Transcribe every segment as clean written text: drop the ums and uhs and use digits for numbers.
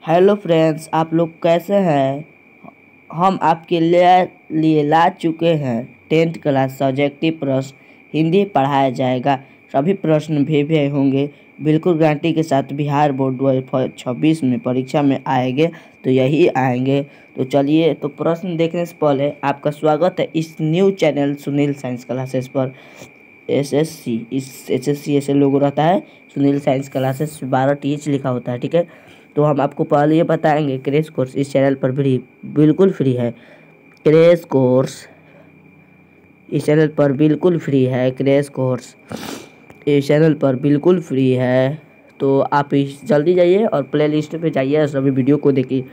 Hello friends, आप लोग कैसे हैं। हम आपके लिए ला चुके हैं 10th क्लास सब्जेक्टिव प्रश्न हिंदी पढ़ाया जाएगा। सभी प्रश्न भी होंगे बिल्कुल गारंटी के साथ। बिहार बोर्ड 2026 में परीक्षा में आएंगे तो यही आएंगे। तो चलिए, तो प्रश्न देखने से पहले आपका स्वागत है इस new channel Sunil science classes पर। एसएससी ऐसे लोगो रहता है, सुनील साइंस क्लासेस 12 TH लिखा होता है, ठीक है। तो हम आपको पहले ये बताएंगे, क्रैश कोर्स इस चैनल पर भी बिल्कुल फ्री है। क्रैश कोर्स इस चैनल पर बिल्कुल फ्री है। क्रैश कोर्स इस चैनल पर बिल्कुल फ्री है। तो आप जल्दी जाइए और प्ले लिस्ट पर जाइए और सभी वीडियो को देखिए।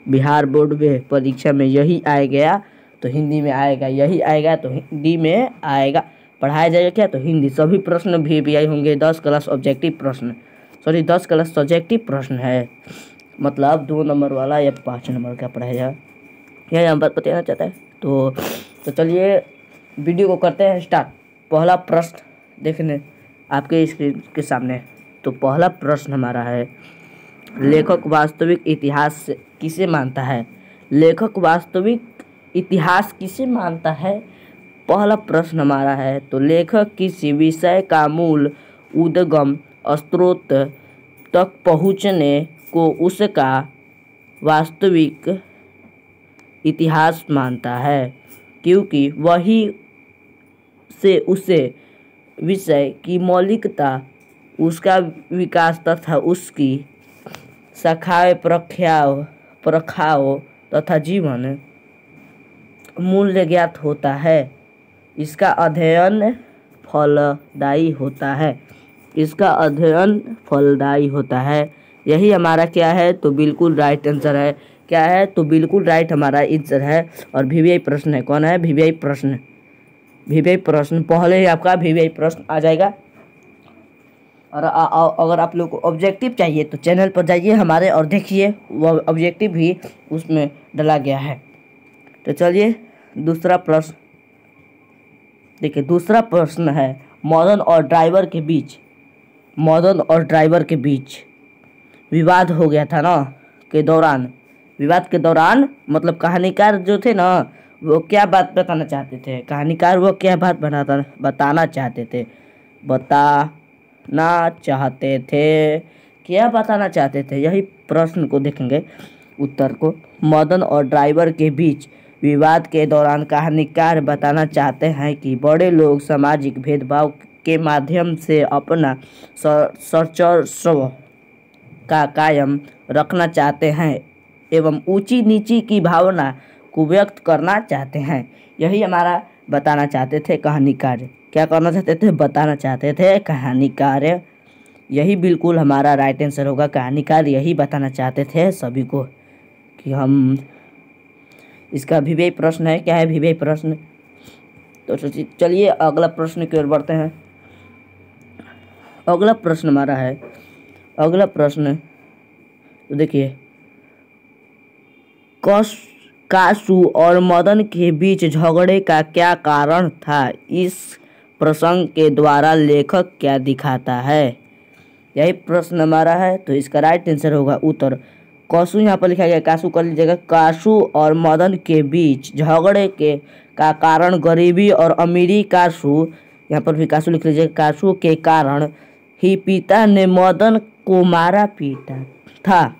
बिहार बोर्ड में परीक्षा में यही आएगा तो हिंदी में आएगा, यही आएगा तो हिंदी में आएगा। पढ़ाया जाएगा क्या, तो हिंदी। सभी प्रश्न भी आई होंगे। 10 क्लास ऑब्जेक्टिव प्रश्न, 10 क्लास सब्जेक्टिव प्रश्न है, मतलब 2 नंबर वाला या 5 नंबर का पढ़ाया यह यहाँ पर बताना चाहता है। तो चलिए वीडियो को करते हैं स्टार्ट। पहला प्रश्न देखने आपके स्क्रीन के सामने। तो पहला प्रश्न हमारा है, लेखक वास्तविक इतिहास किसे मानता है। लेखक वास्तविक इतिहास किसे मानता है, पहला प्रश्न हमारा है। तो लेखक किसी विषय का मूल उद्गम स्रोत तक पहुँचने को उसका वास्तविक इतिहास मानता है, क्योंकि वही से उसे विषय की मौलिकता, उसका विकास तथा उसकी शाखाएं प्रखाओं तथा जीवन मूल्य ज्ञात होता है। इसका अध्ययन फलदायी होता है। इसका अध्ययन फलदायी होता है। यही हमारा क्या है, तो बिल्कुल राइट आंसर है। क्या है, तो बिल्कुल राइट हमारा आंसर है। और वीवीआई प्रश्न है, कौन है, वीवीआई प्रश्न। वीवीआई प्रश्न पहले ही आपका वीवीआई प्रश्न आ जाएगा। और अगर आप लोग को ऑब्जेक्टिव चाहिए तो चैनल पर जाइए हमारे और देखिए, वो ऑब्जेक्टिव भी उसमें डाला गया है। तो चलिए दूसरा प्रश्न देखिए। दूसरा प्रश्न है, मदन और ड्राइवर के बीच विवाद हो गया था ना के दौरान। विवाद के दौरान मतलब कहानीकार जो थे ना, वो क्या बात बताना चाहते थे। कहानीकार वो क्या बात बताना चाहते थे, क्या बताना चाहते थे, यही प्रश्न को देखेंगे उत्तर को। मदन और ड्राइवर के बीच विवाद के दौरान कहानीकार बताना चाहते हैं कि बड़े लोग सामाजिक भेदभाव के माध्यम से अपना वर्चस्व का कायम रखना चाहते हैं एवं ऊंची नीची की भावना को व्यक्त करना चाहते हैं। यही हमारा बताना चाहते थे कहानीकार। क्या करना चाहते थे, बताना चाहते थे कहानीकार। यही बिल्कुल हमारा राइट आंसर होगा। कहानीकार यही बताना चाहते थे सभी को कि हम, इसका वीवीआई प्रश्न है। क्या है वीवीआई प्रश्न, तो चलिए अगला प्रश्न की ओर बढ़ते हैं। अगला प्रश्न हमारा है, अगला प्रश्न तो देखिए, कासू और मदन के बीच झगड़े का क्या कारण था, इस प्रसंग के द्वारा लेखक क्या दिखाता है। यही प्रश्न हमारा है। तो इसका राइट आंसर होगा उत्तर कासू। यहाँ पर लिखा गया कासू कर लीजिएगा। कासू और मदन के बीच झगड़े का कारण गरीबी और अमीरी। कासू, यहाँ पर भी कासू लिख लीजिएगा। कासू के कारण ही पिता ने मदन को मारा पीटा था।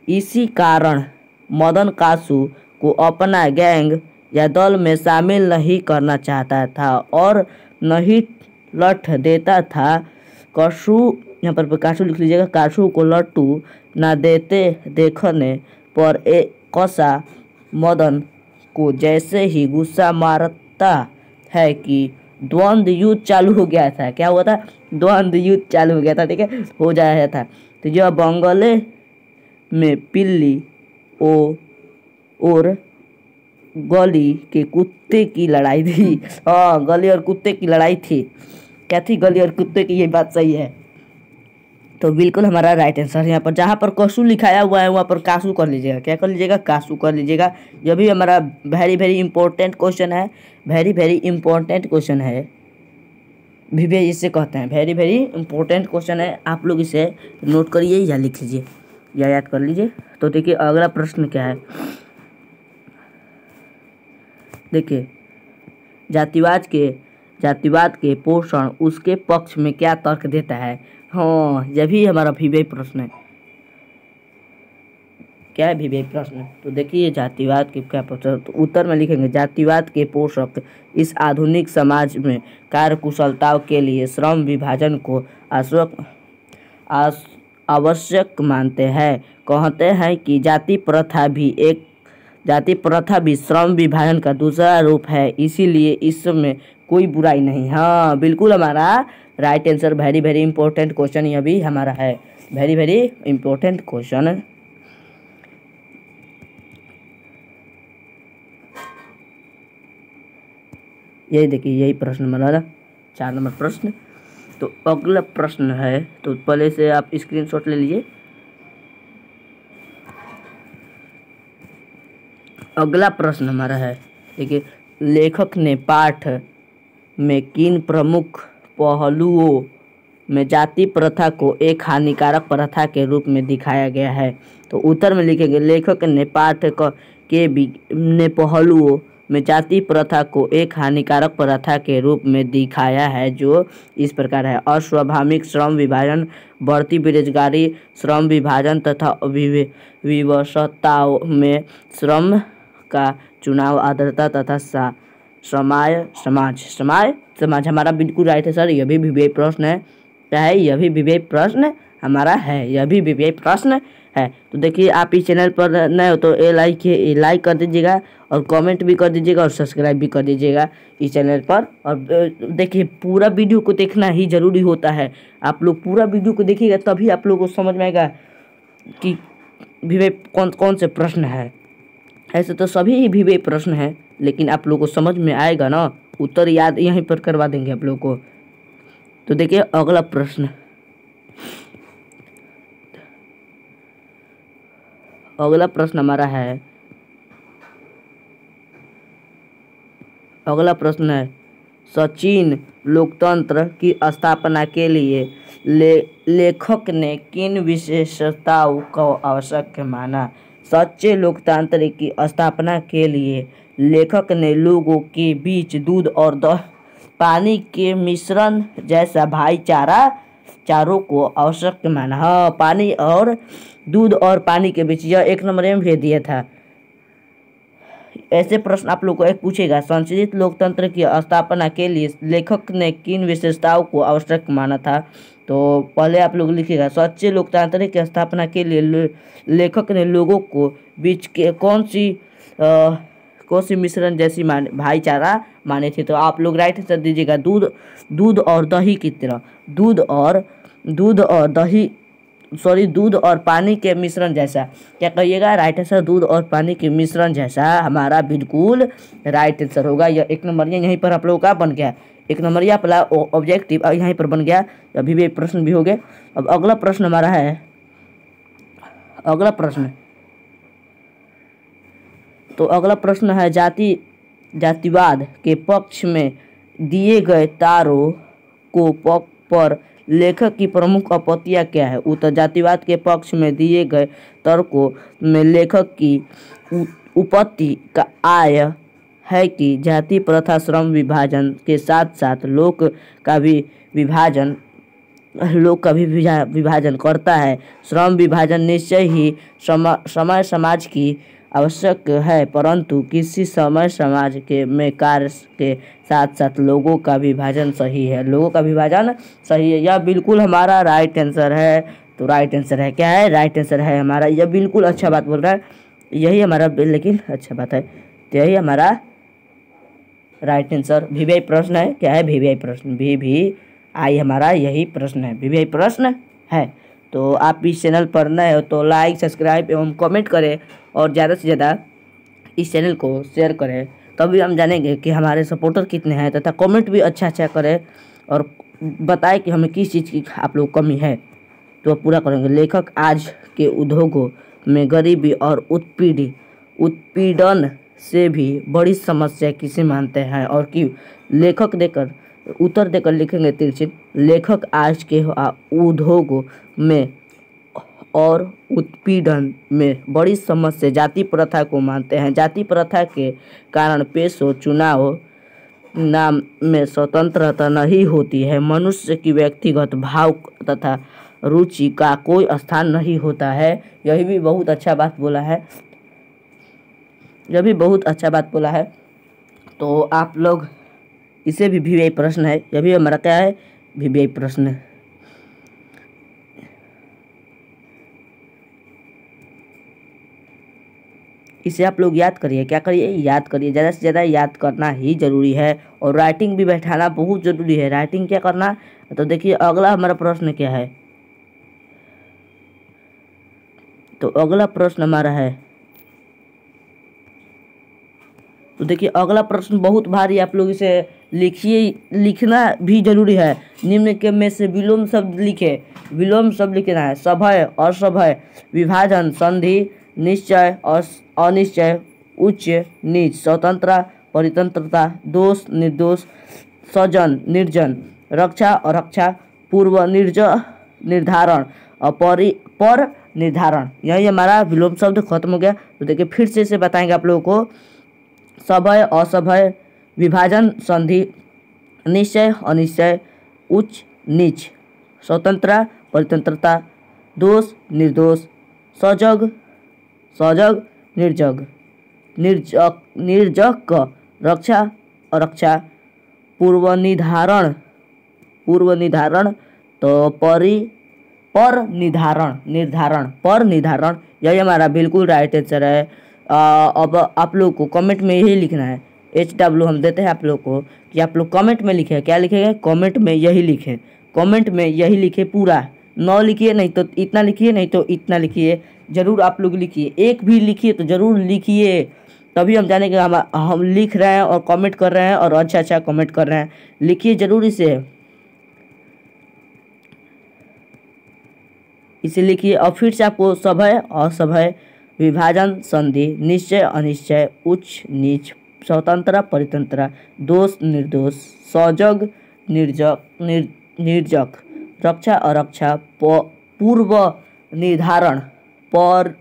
इसी कारण मदन कासू को अपना गैंग या दल में शामिल नहीं करना चाहता था और नहीं लठ देता था। कासू, यहाँ पर कासू लिख लीजिएगा। कासू को लट्टू ना देते देखने पर एक कसा मदन को जैसे ही गुस्सा मारता है कि द्वंद्व युद्ध चालू हो गया था। क्या हुआ था, द्वंद्व युद्ध चालू हो गया था, ठीक है, हो जाया था। तो यह बंगले में पिल्ली और गली के कुत्ते की लड़ाई थी। हाँ, गली और कुत्ते की लड़ाई थी। क्या थी, गली और कुत्ते की, ये बात सही है। तो बिल्कुल हमारा राइट आंसर यहाँ पर, जहाँ पर कासू लिखाया हुआ है वहाँ पर कासू कर लीजिएगा। क्या कर लीजिएगा, कासू कर लीजिएगा। यह भी हमारा वेरी इंपॉर्टेंट क्वेश्चन है। वेरी इंपॉर्टेंट क्वेश्चन है। वीवीआई इसे कहते हैं, वेरी इंपॉर्टेंट क्वेश्चन है। आप लोग इसे नोट करिए या लिख लीजिए। यह याद कर लीजिए। तो देखिए अगला प्रश्न क्या है, देखिए जातिवाद के पोषण उसके पक्ष में क्या तर्क देता है। हाँ, यह भी हमारा विवेय प्रश्न है। क्या है विवेय प्रश्न? तो देखिए जातिवाद के क्या पोषक, तो उत्तर में लिखेंगे जातिवाद के पोषक इस आधुनिक समाज में कार्यकुशलता के लिए श्रम विभाजन को आवश्यक मानते हैं। कहते हैं कि जाति प्रथा भी श्रम विभाजन का दूसरा रूप है, इसीलिए इसमें कोई बुराई नहीं। हाँ बिल्कुल, हमारा right answer. Very very important question यह भी हमारा है, वेरी वेरी इंपॉर्टेंट क्वेश्चन। यही देखिए, यही प्रश्न हमारा 4 नंबर प्रश्न। तो अगला प्रश्न है, तो पहले से आप स्क्रीनशॉट ले लीजिए। अगला प्रश्न हमारा है, देखिए लेखक ने पाठ में किन प्रमुख पहलुओं में जाति प्रथा को एक हानिकारक प्रथा के रूप में दिखाया गया है। तो उत्तर में लिखेंगे लेखक ने पाठ ने पहलुओं में जाति प्रथा को एक हानिकारक प्रथा के रूप में दिखाया है, जो इस प्रकार है। अस्वाभाविक श्रम विभाजन, बढ़ती बेरोजगारी, श्रम विभाजन तथा विवशताओं में श्रम का चुनाव, आर्द्रता तथा समाज हमारा बिल्कुल राइट है सर। यह भी विवेक प्रश्न है। क्या है? यह भी विवेक प्रश्न हमारा है, यह भी विवेक प्रश्न है। तो देखिए आप इस चैनल पर नए हो तो लाइक कर दीजिएगा और कमेंट भी कर दीजिएगा और सब्सक्राइब भी कर दीजिएगा इस चैनल पर। और देखिए पूरा वीडियो को देखना ही ज़रूरी होता है। आप लोग पूरा वीडियो को देखिएगा तभी आप लोगों को समझ में आएगा कि विवेक कौन से प्रश्न है। ऐसे तो सभी विवेक प्रश्न हैं, लेकिन आप लोगों को समझ में आएगा ना, उत्तर याद यहीं पर करवा देंगे आप लोगों को। तो देखिए अगला प्रश्न, हमारा है, अगला प्रश्न है सचिन लोकतंत्र की स्थापना के लिए लेखक ने किन विशेषताओं को आवश्यक माना। सच्चे लोकतंत्र की स्थापना के लिए लेखक ने लोगों के बीच दूध और पानी के मिश्रण जैसा भाईचारों को आवश्यक माना। हाँ, पानी और दूध और पानी के बीच, यह 1 नंबर में भेज दिया था। ऐसे प्रश्न आप लोग को एक पूछेगा, संशोधित लोकतंत्र की स्थापना के लिए लेखक ने किन विशेषताओं को आवश्यक माना था। तो पहले आप लोग लिखिएगा सच्चे लोकतंत्र की स्थापना के लिए लेखक ने लोगों को बीच के कौन सी मिश्रण जैसी भाईचारा माने थे। तो आप लोग राइट आंसर दीजिएगा दूध और दही की तरह, दूध और पानी के मिश्रण जैसा। क्या कहिएगा? राइट आंसर दूध और पानी के मिश्रण जैसा हमारा बिल्कुल राइट आंसर होगा। यह 1 नंबर यहीं पर आप लोगों का बन गया, 1 नंबर या पहला ऑब्जेक्टिव यहीं पर बन गया। अभी भी प्रश्न भी हो गए। अब अगला प्रश्न हमारा है, अगला प्रश्न है जातिवाद के पक्ष में दिए गए तारों पर लेखक की प्रमुख आपत्तियां क्या है। उत्तर जातिवाद के पक्ष में दिए गए तर्कों में लेखक की उपत्ति का आय है कि जाति प्रथा श्रम विभाजन के साथ साथ लोक का भी विभाजन करता है। श्रम विभाजन निश्चय ही समाज की आवश्यक है, परंतु किसी समय समाज में कार्य के साथ साथ लोगों का विभाजन सही है। यह बिल्कुल हमारा राइट आंसर है। तो राइट आंसर है, क्या है? राइट आंसर है हमारा। यह बिल्कुल अच्छा बात बोल रहा है, यही हमारा लेकिन अच्छा बात है। तो यही हमारा राइट आंसर विवेय प्रश्न है। क्या है? विवेय प्रश्न, VVI हमारा यही प्रश्न है, विवेय प्रश्न है। तो आप इस चैनल पर नए हो तो लाइक सब्सक्राइब एवं कमेंट करें और ज़्यादा से ज़्यादा इस चैनल को शेयर करें, तभी हम जानेंगे कि हमारे सपोर्टर कितने हैं। तथा कमेंट भी अच्छा करें और बताएं कि हमें किस चीज़ की आप लोग कमी है, तो पूरा करेंगे। लेखक आज के उद्योगों में गरीबी और उत्पीड़न से भी बड़ी समस्या किसे मानते हैं और क्यों। उत्तर देकर लिखेंगे तिरछित। लेखक आज के उद्योगों में और उत्पीड़न में बड़ी समस्या जाति प्रथा को मानते हैं। जाति प्रथा के कारण पेशों चुनाव नाम में स्वतंत्रता नहीं होती है। मनुष्य की व्यक्तिगत भाव तथा रुचि का कोई स्थान नहीं होता है। यही भी बहुत अच्छा बात बोला है, यह भी बहुत अच्छा बात बोला है। तो आप लोग इसे भी वीवीआई प्रश्न है, यह भी हमारा क्या है, वीवीआई प्रश्न। इसे आप लोग याद करिए, क्या करिए, याद करिए, ज़्यादा से ज़्यादा याद करना ही ज़रूरी है। और राइटिंग भी बैठाना बहुत ज़रूरी है। राइटिंग क्या करना, तो देखिए अगला हमारा प्रश्न क्या है। तो अगला प्रश्न हमारा है, तो देखिए अगला प्रश्न बहुत भारी, आप लोग इसे लिखिए, लिखना भी जरूरी है। निम्न के में से विलोम शब्द लिखे, विलोम शब्द लिखना है। सभय, असभय, विभाजन, संधि, निश्चय, अनिश्चय, उच्च नीच, स्वतंत्रता, परितंत्रता, दोष निर्दोष, सजन निर्जन, रक्षा अरक्षा, पूर्व निर्धारण, पर निर्धारण। यही हमारा विलोम शब्द खत्म हो गया। तो देखिए फिर से इसे बताएंगे आप लोगों को। सभय, असभय, विभाजन, संधि, निश्चय, अनिश्चय, उच्च नीच, स्वतंत्रता, परितंत्रता, दोष निर्दोष, सजग निर्जग, निर्जक, रक्षा अरक्षा, पूर्व निर्धारण, तो पर निर्धारण। यही हमारा बिल्कुल राइट आंसर है। अब आप लोग को कमेंट में यही लिखना है। HW हम देते हैं आप लोग को कि आप लोग कमेंट में लिखें। क्या लिखेंगे, कमेंट में यही लिखें, कमेंट में यही लिखे, पूरा 9 लिखिए, नहीं तो इतना लिखिए, नहीं तो इतना लिखिए, ज़रूर आप लोग लिखिए। एक भी लिखिए तो ज़रूर लिखिए, तभी हम जानेंगे हम लिख रहे हैं और कमेंट कर रहे हैं और अच्छा कमेंट कर रहे हैं। लिखिए ज़रूर इसे लिखिए। और फिर से आपको सभय, असभय, विभाजन, संधि, निश्चय, अनिश्चय, उच्च नीच, स्वतंत्र, परितंत्र, दोष निर्दोष, सजग निर्जक, रक्षा अरक्षा, पूर्व निर्धारण, पर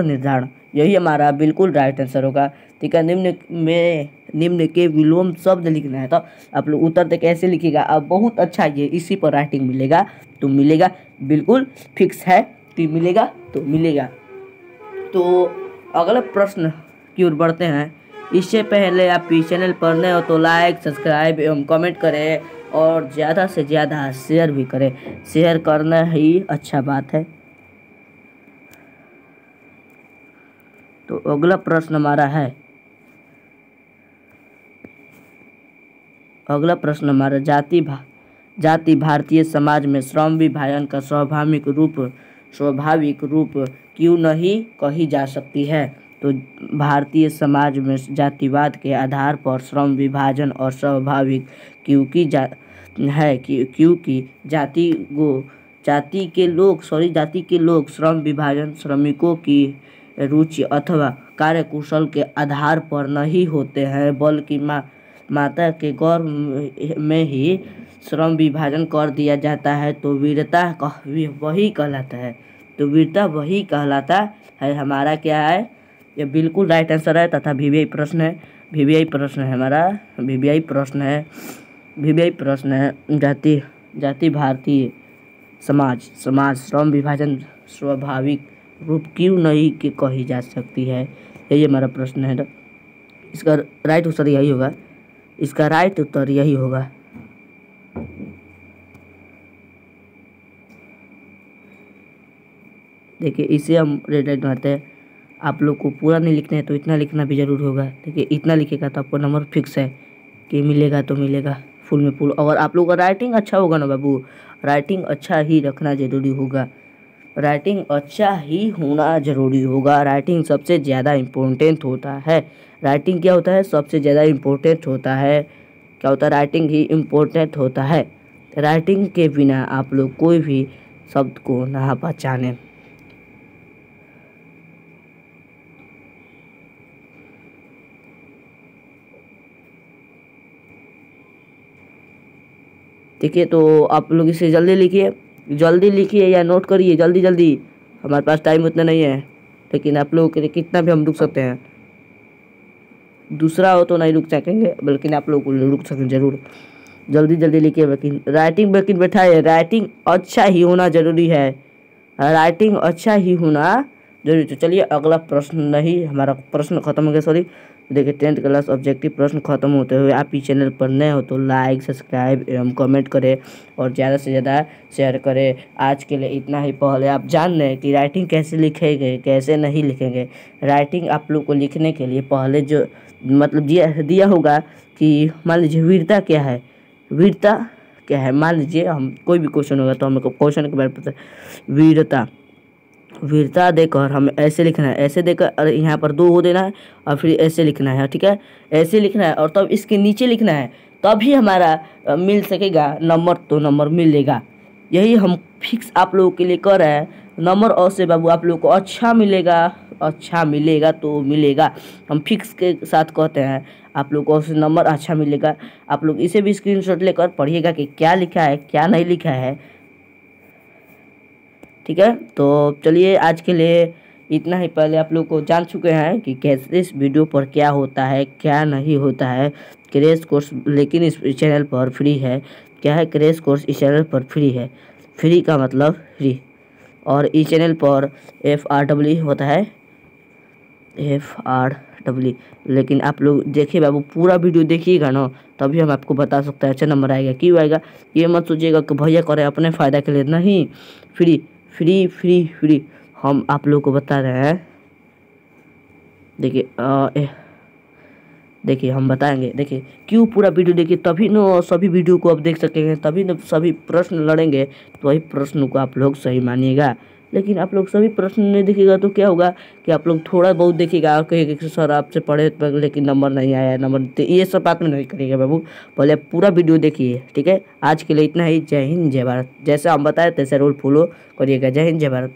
निर्धारण। यही हमारा बिल्कुल राइट आंसर होगा। ठीक है, निम्न के विलोम शब्द लिखना है। तो आप लोग उत्तर तक कैसे लिखिएगा, अब बहुत अच्छा ये इसी पर राइटिंग मिलेगा, तो मिलेगा, बिल्कुल फिक्स है कि मिलेगा, तो मिलेगा। तो अगला प्रश्न की ओर बढ़ते हैं। इससे पहले आप इस चैनल पर नए हो तो लाइक, सब्सक्राइब एवं कमेंट करें और ज़्यादा से ज़्यादा शेयर भी करें। शेयर करना ही अच्छा बात है। तो अगला प्रश्न हमारा है, अगला प्रश्न हमारा जाति भारतीय समाज में श्रम विभाजन का स्वाभाविक रूप क्यों नहीं कही जा सकती है। तो भारतीय समाज में जातिवाद के आधार पर श्रम विभाजन और स्वाभाविक क्योंकि जाति के लोग श्रम विभाजन श्रमिकों की रुचि अथवा कार्यकुशल के आधार पर नहीं होते हैं, बल्कि माता के गर्भ में ही श्रम विभाजन कर दिया जाता है। तो वीरता वही कहलाता है, तो वीरता वही कहलाता है। हमारा क्या है, ये बिल्कुल राइट आंसर है तथा वीवीआई प्रश्न है। वीवीआई प्रश्न है हमारा, वीवीआई प्रश्न है जाति भारतीय समाज श्रम विभाजन स्वाभाविक रूप क्यों नहीं कि कही जा सकती है, यही हमारा प्रश्न है। इसका राइट उत्तर यही होगा, इसका राइट उत्तर यही होगा। देखिए इसे हम रेड लाइट मारते हैं। आप लोग को पूरा नहीं लिखना है तो इतना लिखना भी जरूर होगा। देखिए इतना लिखेगा तो आपको नंबर फिक्स है कि मिलेगा तो मिलेगा, फुल में फुल। अगर आप लोगों का राइटिंग अच्छा होगा ना बाबू, राइटिंग अच्छा ही रखना जरूरी होगा, राइटिंग अच्छा ही होना जरूरी होगा। राइटिंग सबसे ज़्यादा इम्पोर्टेंट होता है। राइटिंग क्या होता है, सबसे ज़्यादा इम्पोर्टेंट होता है। क्या होता है, राइटिंग ही इम्पोर्टेंट होता है। राइटिंग के बिना आप लोग कोई भी शब्द को ना पहचाने। ठीक है, तो आप लोग इसे जल्दी लिखिए। जल्दी लिखिए या नोट करिए, जल्दी जल्दी, हमारे पास टाइम उतना नहीं है। लेकिन आप लोगों के लिए कितना भी हम रुक सकते हैं, दूसरा हो तो नहीं रुक सकेंगे, बल्कि आप लोग रुक सकेंगे जरूर। जल्दी जल्दी लिखिए। लेकिन राइटिंग बेकिन बैठाइए, राइटिंग अच्छा ही होना जरूरी है, राइटिंग अच्छा ही होना जरूरी। तो चलिए अगला प्रश्न, नहीं हमारा प्रश्न खत्म हो गया, सॉरी। देखिए 10th क्लास ऑब्जेक्टिव प्रश्न खत्म होते हुए आप इस चैनल पर नए हो तो लाइक सब्सक्राइब एवं कमेंट करें और ज़्यादा से ज़्यादा शेयर करें। आज के लिए इतना ही। पहले आप जान लें कि राइटिंग कैसे लिखेंगे कैसे नहीं लिखेंगे। राइटिंग आप लोग को लिखने के लिए पहले जो मतलब दिया होगा कि मान लीजिए वीरता क्या है, वीरता क्या है। मान लीजिए हम कोई भी क्वेश्चन होगा तो हमको क्वेश्चन के बारे में पता है। वीरता, वीरता देकर हमें ऐसे लिखना है, ऐसे देकर और यहाँ पर 2 हो देना है और फिर ऐसे लिखना है, ठीक है, ऐसे लिखना है और तब इसके नीचे लिखना है, तभी हमारा मिल सकेगा नंबर, तो नंबर मिलेगा। यही हम फिक्स आप लोगों के लिए कर रहे हैं। नंबर और से बाबू आप लोगों को अच्छा मिलेगा, अच्छा मिलेगा तो मिलेगा, हम फिक्स के साथ कहते हैं आप लोग को नंबर अच्छा मिलेगा। आप लोग इसे भी स्क्रीनशॉट लेकर पढ़िएगा कि क्या लिखा है क्या नहीं लिखा है, ठीक है। तो चलिए आज के लिए इतना ही। पहले आप लोग को जान चुके हैं कि कैसे इस वीडियो पर क्या होता है क्या नहीं होता है। क्रैश कोर्स लेकिन इस चैनल पर फ्री है। क्या है क्रैश कोर्स इस चैनल पर फ्री है, फ्री का मतलब फ्री। और इस चैनल पर FRW होता है, FRW। लेकिन आप लोग देखिए बाबू, पूरा वीडियो देखिएगा ना, तभी हम आपको बता सकते हैं अच्छा नंबर आएगा। क्यों आएगा ये मत सोचिएगा कि भैया करे अपने फ़ायदा के लिए, नहीं, फ्री फ्री फ्री फ्री हम आप लोग को बता रहे हैं। देखिए देखिए हम बताएंगे, देखिए क्यों पूरा वीडियो देखिए, तभी न सभी वीडियो को आप देख सकेंगे, तभी न सभी प्रश्न लड़ेंगे, तो वही प्रश्न को आप लोग सही मानिएगा। लेकिन आप लोग सभी प्रश्न नहीं देखिएगा तो क्या होगा कि आप लोग थोड़ा बहुत देखिएगा और कहिएगा कि सर आपसे पढ़े लेकिन नंबर नहीं आया, नंबर, तो ये सब बात में नहीं करिएगा बाबू। पहले आप पूरा वीडियो देखिए, ठीक है। आज के लिए इतना ही। जय हिंद जय भारत। जैसा हम बताए तैसे रूल फॉलो करिएगा। जय हिंद जय भारत।